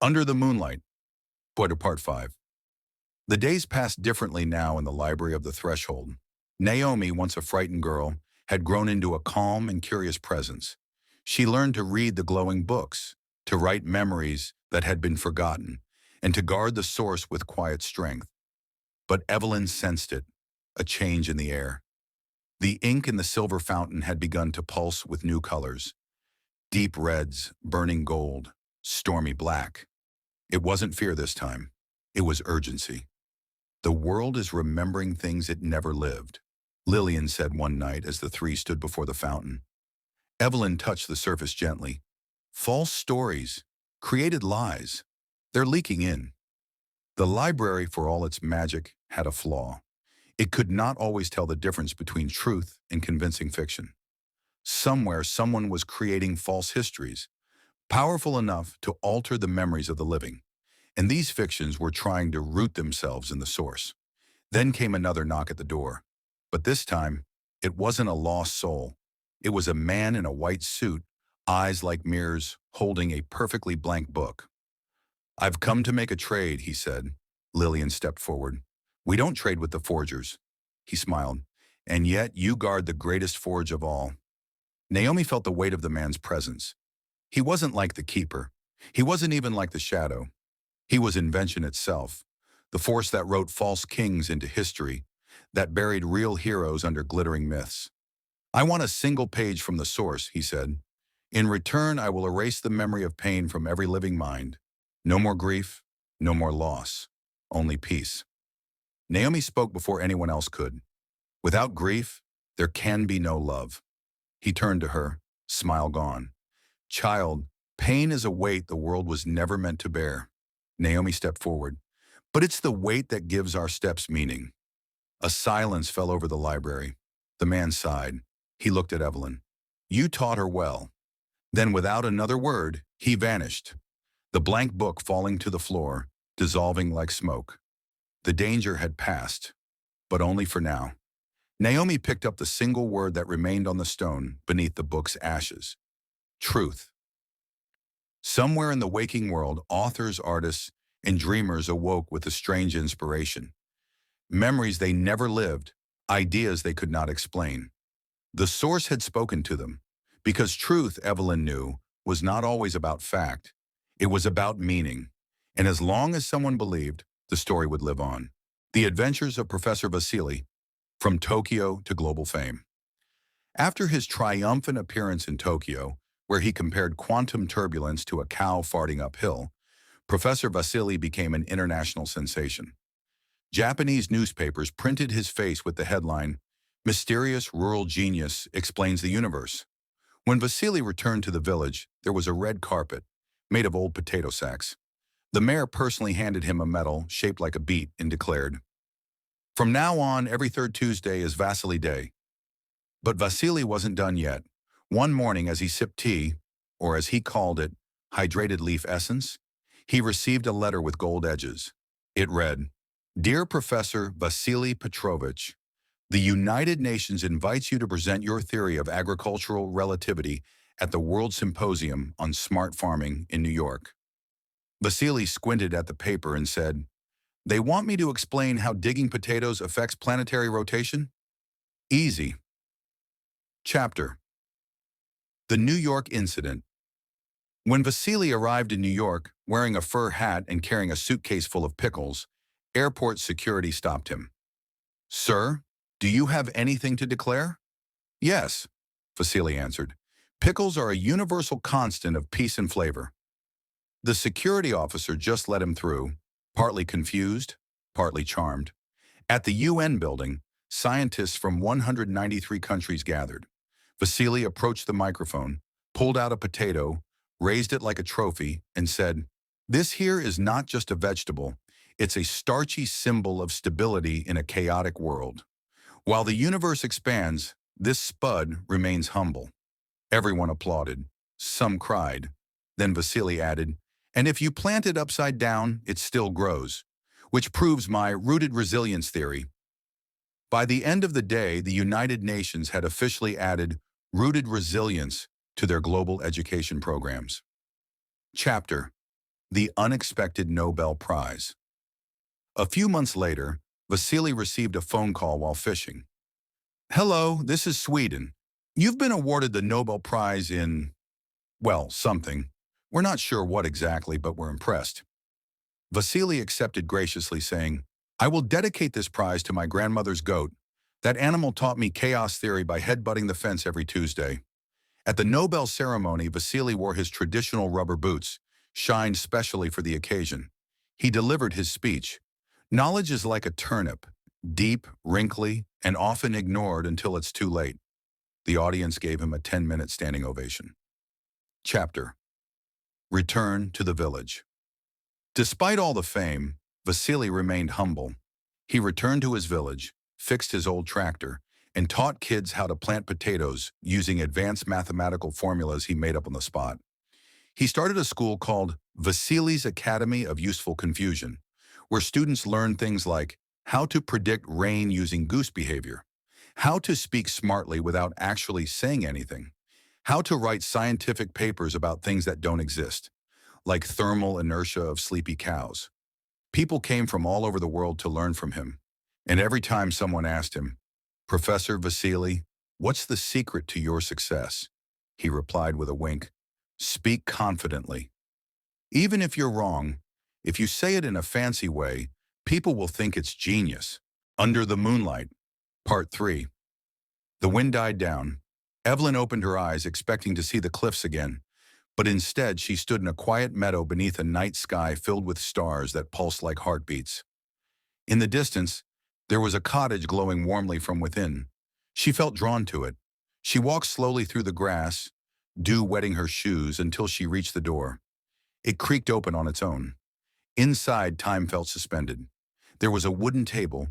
Under the Moonlight, Part 5. The days passed differently now in the library of the Threshold. Naomi, once a frightened girl, had grown into a calm and curious presence. She learned to read the glowing books, to write memories that had been forgotten, and to guard the source with quiet strength. But Evelyn sensed it, a change in the air. The ink in the silver fountain had begun to pulse with new colors. Deep reds, burning gold, stormy black. It wasn't fear this time. It was urgency. The world is remembering things it never lived, Lillian said one night as the three stood before the fountain. Evelyn touched the surface gently. False stories, created lies. They're leaking in. The library, for all its magic, had a flaw. It could not always tell the difference between truth and convincing fiction. Somewhere, someone was creating false histories, powerful enough to alter the memories of the living. And these fictions were trying to root themselves in the source. Then came another knock at the door. But this time, it wasn't a lost soul. It was a man in a white suit, eyes like mirrors, holding a perfectly blank book. I've come to make a trade, he said. Lillian stepped forward. We don't trade with the forgers. He smiled. And yet you guard the greatest forge of all. Naomi felt the weight of the man's presence. He wasn't like the keeper. He wasn't even like the shadow. He was invention itself, the force that wrote false kings into history, that buried real heroes under glittering myths. I want a single page from the source, he said. In return, I will erase the memory of pain from every living mind. No more grief, no more loss, only peace. Naomi spoke before anyone else could. Without grief, there can be no love. He turned to her, smile gone. Child, pain is a weight the world was never meant to bear. Naomi stepped forward. But it's the weight that gives our steps meaning. A silence fell over the library. The man sighed. He looked at Evelyn. You taught her well. Then without another word, he vanished. The blank book falling to the floor, dissolving like smoke. The danger had passed, but only for now. Naomi picked up the single word that remained on the stone beneath the book's ashes. Truth. Somewhere in the waking world, authors, artists, and dreamers awoke with a strange inspiration. Memories they never lived, ideas they could not explain. The source had spoken to them, because truth, Evelyn knew, was not always about fact. It was about meaning, and as long as someone believed, the story would live on. The Adventures of Professor Vasily, from Tokyo to global fame. After his triumphant appearance in Tokyo, where he compared quantum turbulence to a cow farting uphill, Professor Vasily became an international sensation. Japanese newspapers printed his face with the headline, Mysterious Rural Genius Explains the Universe. When Vasily returned to the village, there was a red carpet, made of old potato sacks. The mayor personally handed him a medal shaped like a beet and declared, From now on, every third Tuesday is Vasily Day. But Vasily wasn't done yet. One morning as he sipped tea, or as he called it, hydrated leaf essence, he received a letter with gold edges. It read, Dear Professor Vasily Petrovich, the United Nations invites you to present your theory of agricultural relativity at the World Symposium on Smart Farming in New York. Vasily squinted at the paper and said, They want me to explain how digging potatoes affects planetary rotation? Easy. Chapter. The New York Incident. When Vasily arrived in New York, wearing a fur hat and carrying a suitcase full of pickles, airport security stopped him. Sir, do you have anything to declare? Yes, Vasily answered. Pickles are a universal constant of peace and flavor. The security officer just let him through, partly confused, partly charmed. At the UN building, scientists from 193 countries gathered. Vasily approached the microphone, pulled out a potato, raised it like a trophy, and said, This here is not just a vegetable, it's a starchy symbol of stability in a chaotic world. While the universe expands, this spud remains humble. Everyone applauded. Some cried. Then Vasily added, And if you plant it upside down, it still grows, which proves my rooted resilience theory. By the end of the day, the United Nations had officially added rooted resilience to their global education programs. Chapter. The unexpected Nobel Prize. A few months later, Vasily received a phone call while fishing. Hello, this is Sweden. You've been awarded the Nobel Prize in, well, something. We're not sure what exactly, but we're impressed. Vasily accepted graciously, saying, I will dedicate this prize to my grandmother's goat. That animal taught me chaos theory by headbutting the fence every Tuesday. At the Nobel ceremony, Vasily wore his traditional rubber boots, shined specially for the occasion. He delivered his speech. Knowledge is like a turnip, deep, wrinkly, and often ignored until it's too late. The audience gave him a 10-minute standing ovation. Chapter: Return to the Village. Despite all the fame, Vasily remained humble. He returned to his village, fixed his old tractor, and taught kids how to plant potatoes using advanced mathematical formulas he made up on the spot. He started a school called Vasily's Academy of Useful Confusion, where students learn things like how to predict rain using goose behavior, how to speak smartly without actually saying anything, how to write scientific papers about things that don't exist, like thermal inertia of sleepy cows. People came from all over the world to learn from him, and every time someone asked him, Professor Vasily, what's the secret to your success? He replied with a wink, speak confidently. Even if you're wrong, if you say it in a fancy way, people will think it's genius. Under the Moonlight. Part 3. The wind died down. Evelyn opened her eyes, expecting to see the cliffs again, but instead she stood in a quiet meadow beneath a night sky filled with stars that pulsed like heartbeats. In the distance, there was a cottage glowing warmly from within. She felt drawn to it. She walked slowly through the grass, dew wetting her shoes until she reached the door. It creaked open on its own. Inside, time felt suspended. There was a wooden table,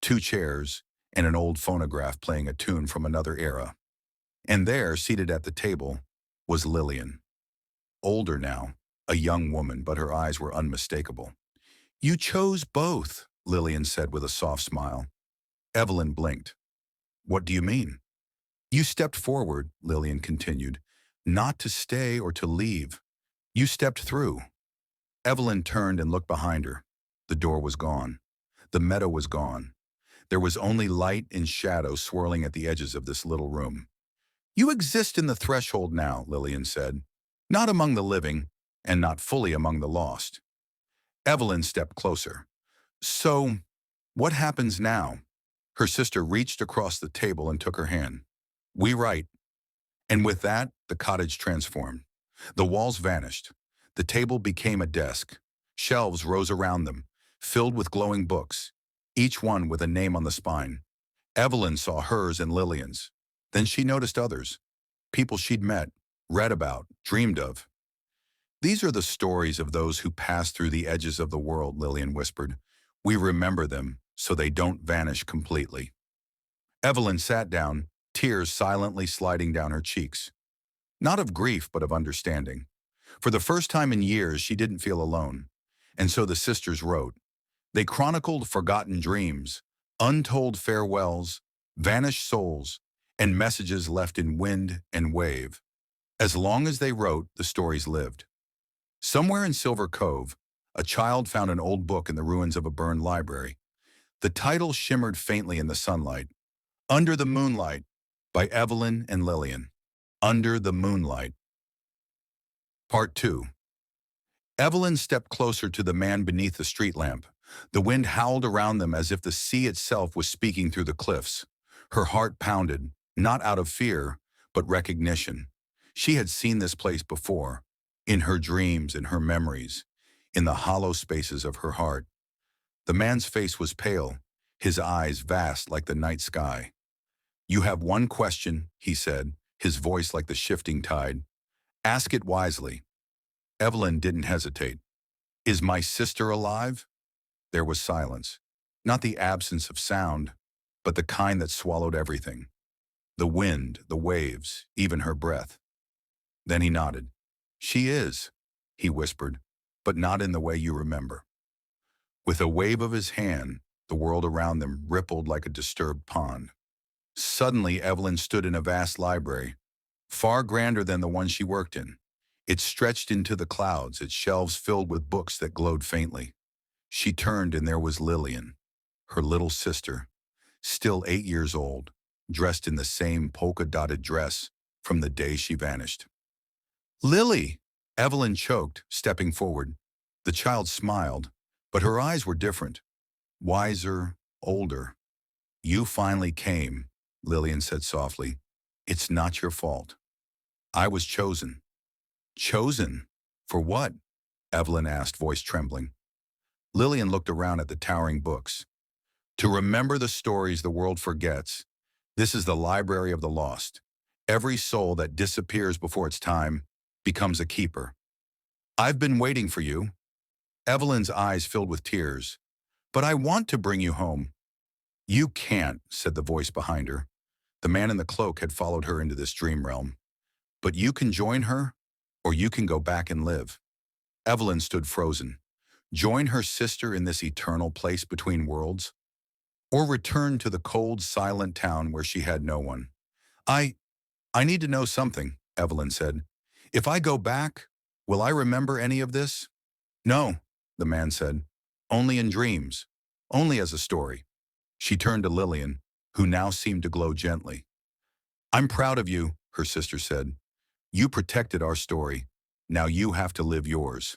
2 chairs, and an old phonograph playing a tune from another era. And there, seated at the table, was Lillian. Older now, a young woman, but her eyes were unmistakable. You chose both, Lillian said with a soft smile. Evelyn blinked. What do you mean? You stepped forward, Lillian continued, not to stay or to leave. You stepped through. Evelyn turned and looked behind her. The door was gone. The meadow was gone. There was only light and shadow swirling at the edges of this little room. You exist in the threshold now, Lillian said. Not among the living, and not fully among the lost. Evelyn stepped closer. So, what happens now? Her sister reached across the table and took her hand. We write. And with that, the cottage transformed. The walls vanished. The table became a desk. Shelves rose around them, filled with glowing books, each one with a name on the spine. Evelyn saw hers and Lillian's. Then she noticed others, people she'd met, read about, dreamed of. These are the stories of those who passed through the edges of the world, Lillian whispered. We remember them so they don't vanish completely. Evelyn sat down, tears silently sliding down her cheeks. Not of grief, but of understanding. For the first time in years, she didn't feel alone. And so the sisters wrote. They chronicled forgotten dreams, untold farewells, vanished souls, and messages left in wind and wave. As long as they wrote, the stories lived. Somewhere in Silver Cove, a child found an old book in the ruins of a burned library. The title shimmered faintly in the sunlight. Under the Moonlight, by Evelyn and Lillian. Under the Moonlight. Part 2. Evelyn stepped closer to the man beneath the street lamp. The wind howled around them as if the sea itself was speaking through the cliffs. Her heart pounded, not out of fear, but recognition. She had seen this place before, in her dreams, in her memories, in the hollow spaces of her heart. The man's face was pale, his eyes vast like the night sky. You have one question, he said, his voice like the shifting tide. Ask it wisely. Evelyn didn't hesitate. Is my sister alive? There was silence. Not the absence of sound, but the kind that swallowed everything. The wind, the waves, even her breath. Then he nodded. She is, he whispered, but not in the way you remember. With a wave of his hand, the world around them rippled like a disturbed pond. Suddenly, Evelyn stood in a vast library, far grander than the one she worked in. It stretched into the clouds, its shelves filled with books that glowed faintly. She turned and there was Lillian, her little sister, still 8 years old, dressed in the same polka-dotted dress from the day she vanished. "Lily!" Evelyn choked, stepping forward. The child smiled, but her eyes were different, wiser, older. "You finally came," Lillian said softly. "It's not your fault. I was chosen." "Chosen? For what?" Evelyn asked, voice trembling. Lillian looked around at the towering books. "To remember the stories the world forgets. This is the library of the lost. Every soul that disappears before its time becomes a keeper. I've been waiting for you." Evelyn's eyes filled with tears. "But I want to bring you home." "You can't," said the voice behind her. The man in the cloak had followed her into this dream realm. "But you can join her, or you can go back and live." Evelyn stood frozen. Join her sister in this eternal place between worlds? Or return to the cold, silent town where she had no one? I I need to know something," Evelyn said. "If I go back, will I remember any of this?" "No," the man said. "Only in dreams. Only as a story." She turned to Lillian, who now seemed to glow gently. "I'm proud of you," her sister said. "You protected our story. Now you have to live yours."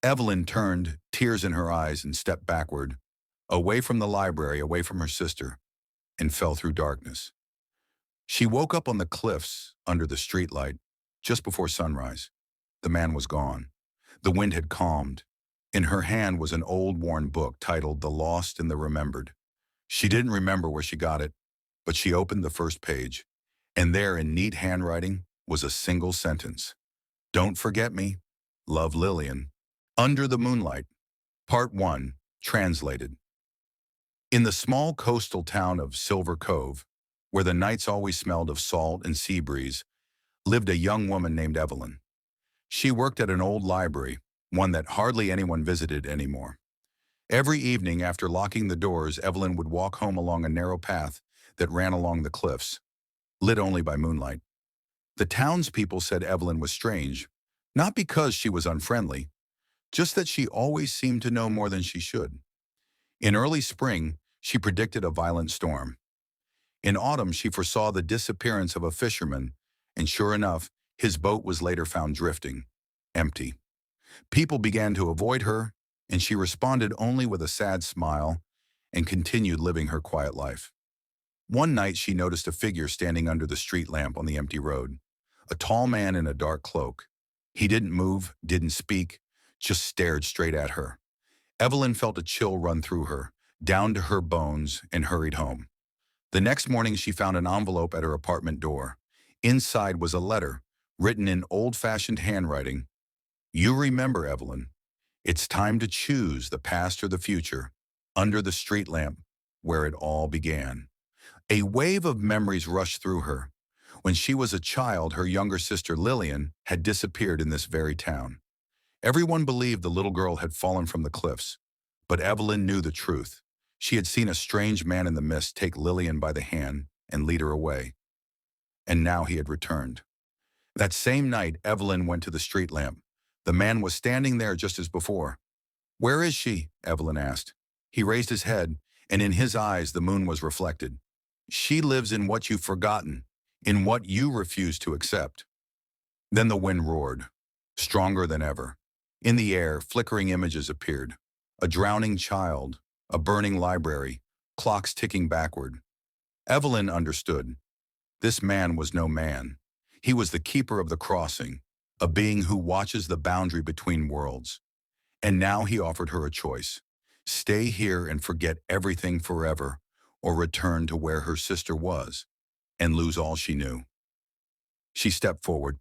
Evelyn turned, tears in her eyes, and stepped backward, away from the library, away from her sister, and fell through darkness. She woke up on the cliffs under the streetlight just before sunrise. The man was gone. The wind had calmed. In her hand was an old, worn book titled The Lost and the Remembered. She didn't remember where she got it, but she opened the first page, and there in neat handwriting was a single sentence. "Don't forget me. Love, Lillian." Under the Moonlight. Part 1. Translated. In the small coastal town of Silver Cove, where the nights always smelled of salt and sea breeze, lived a young woman named Evelyn. She worked at an old library, one that hardly anyone visited anymore. Every evening after locking the doors, Evelyn would walk home along a narrow path that ran along the cliffs, lit only by moonlight. The townspeople said Evelyn was strange, not because she was unfriendly, just that she always seemed to know more than she should. In early spring, she predicted a violent storm. In autumn, she foresaw the disappearance of a fisherman, and sure enough, his boat was later found drifting, empty. People began to avoid her, and she responded only with a sad smile and continued living her quiet life. One night, she noticed a figure standing under the street lamp on the empty road, a tall man in a dark cloak. He didn't move, didn't speak, just stared straight at her. Evelyn felt a chill run through her, down to her bones, and hurried home. The next morning, she found an envelope at her apartment door. Inside was a letter, written in old-fashioned handwriting. "You remember, Evelyn. It's time to choose the past or the future, under the street lamp, where it all began." A wave of memories rushed through her. When she was a child, her younger sister Lillian had disappeared in this very town. Everyone believed the little girl had fallen from the cliffs, but Evelyn knew the truth. She had seen a strange man in the mist take Lillian by the hand and lead her away. And now he had returned. That same night, Evelyn went to the street lamp. The man was standing there just as before. "Where is she?" Evelyn asked. He raised his head, and in his eyes the moon was reflected. "She lives in what you've forgotten, in what you refuse to accept." Then the wind roared, stronger than ever. In the air, flickering images appeared. A drowning child, a burning library, clocks ticking backward. Evelyn understood. This man was no man. He was the keeper of the crossing, a being who watches the boundary between worlds. And now he offered her a choice. Stay here and forget everything forever, or return to where her sister was and lose all she knew. She stepped forward,